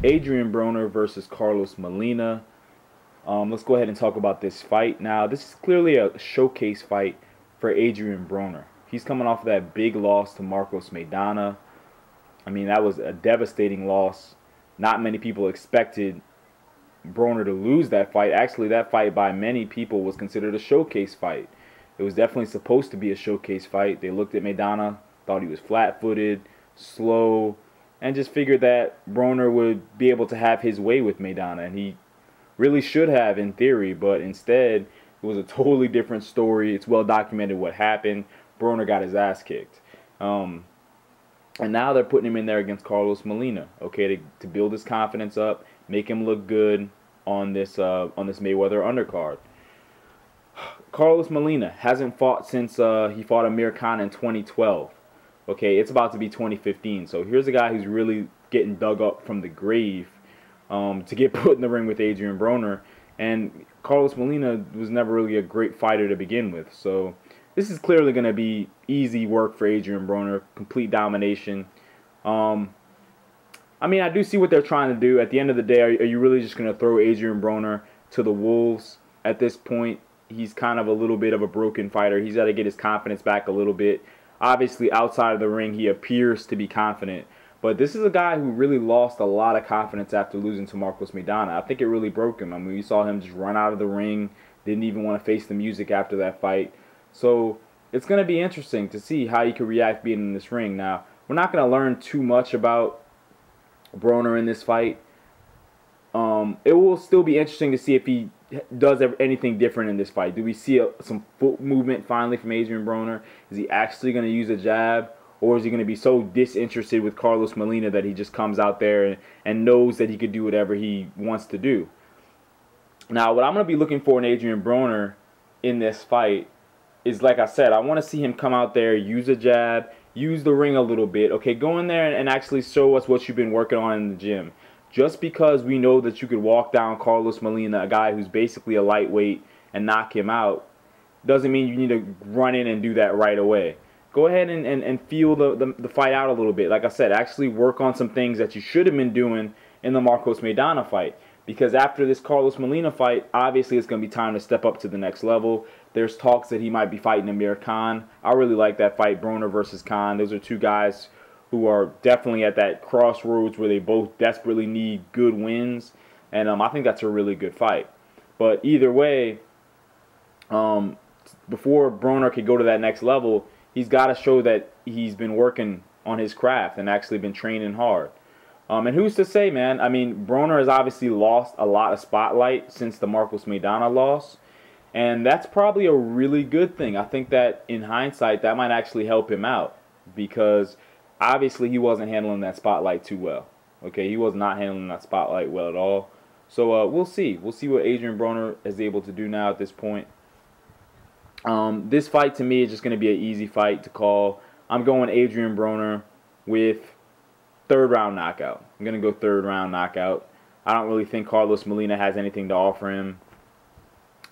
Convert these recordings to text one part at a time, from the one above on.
Adrien Broner versus Carlos Molina. Let's go ahead and talk about this fight. Now, this is clearly a showcase fight for Adrien Broner. He's coming off of that big loss to Marcos Maidana. I mean, that was a devastating loss. Not many people expected Broner to lose that fight. Actually, that fight by many people was considered a showcase fight. It was definitely supposed to be a showcase fight. They looked at Maidana, thought he was flat-footed, slow, and just figured that Broner would be able to have his way with Maidana, and he really should have in theory, but instead it was a totally different story. It's well documented what happened. Broner got his ass kicked. And now they're putting him in there against Carlos Molina, okay, to build his confidence up, make him look good on this Mayweather undercard. Carlos Molina hasn't fought since he fought Amir Khan in 2012. Okay, it's about to be 2015. So here's a guy who's really getting dug up from the grave to get put in the ring with Adrien Broner. And Carlos Molina was never really a great fighter to begin with. So this is clearly going to be easy work for Adrien Broner, complete domination. I mean, I do see what they're trying to do. At the end of the day, are you really just going to throw Adrien Broner to the wolves at this point? He's kind of a little bit of a broken fighter. He's got to get his confidence back a little bit. Obviously, outside of the ring, he appears to be confident. But this is a guy who really lost a lot of confidence after losing to Marcos Maidana. I think it really broke him. I mean, we saw him just run out of the ring, didn't even want to face the music after that fight. So it's going to be interesting to see how he could react being in this ring. Now, we're not going to learn too much about Broner in this fight. It will still be interesting to see if he does anything different in this fight. Do we see some foot movement finally from Adrien Broner? Is he actually going to use a jab? Or is he going to be so disinterested with Carlos Molina that he just comes out there and knows that he could do whatever he wants to do? Now, what I'm going to be looking for in Adrien Broner in this fight is, like I said, I want to see him come out there, use a jab, use the ring a little bit. Okay, go in there and actually show us what you've been working on in the gym. Just because we know that you could walk down Carlos Molina, a guy who's basically a lightweight, and knock him out, doesn't mean you need to run in and do that right away. Go ahead and feel the fight out a little bit. Like I said, actually work on some things that you should have been doing in the Marcos Maidana fight. Because after this Carlos Molina fight, obviously it's going to be time to step up to the next level. There's talks that he might be fighting Amir Khan. I really like that fight, Broner versus Khan. Those are two guys who are definitely at that crossroads where they both desperately need good wins. And I think that's a really good fight. But either way, before Broner could go to that next level, he's got to show that he's been working on his craft and actually been training hard. And who's to say, man? I mean, Broner has obviously lost a lot of spotlight since the Marcos Maidana loss. And that's probably a really good thing. I think that in hindsight, that might actually help him out. Because obviously he wasn't handling that spotlight too well. Okay, he was not handling that spotlight well at all. So we'll see. We'll see what Adrien Broner is able to do now at this point. This fight to me is just going to be an easy fight to call. I'm going Adrien Broner with third round knockout. I'm going to go third round knockout. I don't really think Carlos Molina has anything to offer him.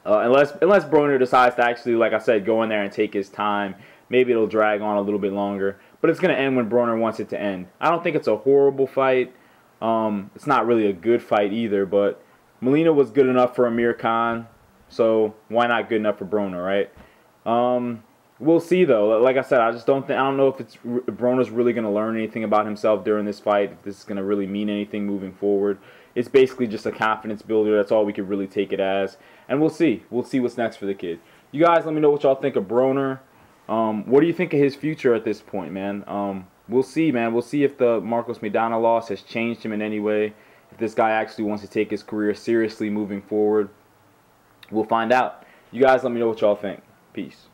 Unless Broner decides to actually, like I said, go in there and take his time. Maybe it'll drag on a little bit longer. But it's going to end when Broner wants it to end. I don't think it's a horrible fight. It's not really a good fight either. But Molina was good enough for Amir Khan. So why not good enough for Broner, right? We'll see though. Like I said, I don't know if Broner's really going to learn anything about himself during this fight. If this is going to really mean anything moving forward. It's basically just a confidence builder. That's all we could really take it as. And we'll see. We'll see what's next for the kid. You guys, let me know what y'all think of Broner. What do you think of his future at this point, man? We'll see, man. We'll see if the Marcos Maidana loss has changed him in any way. If this guy actually wants to take his career seriously moving forward. We'll find out. You guys let me know what y'all think. Peace.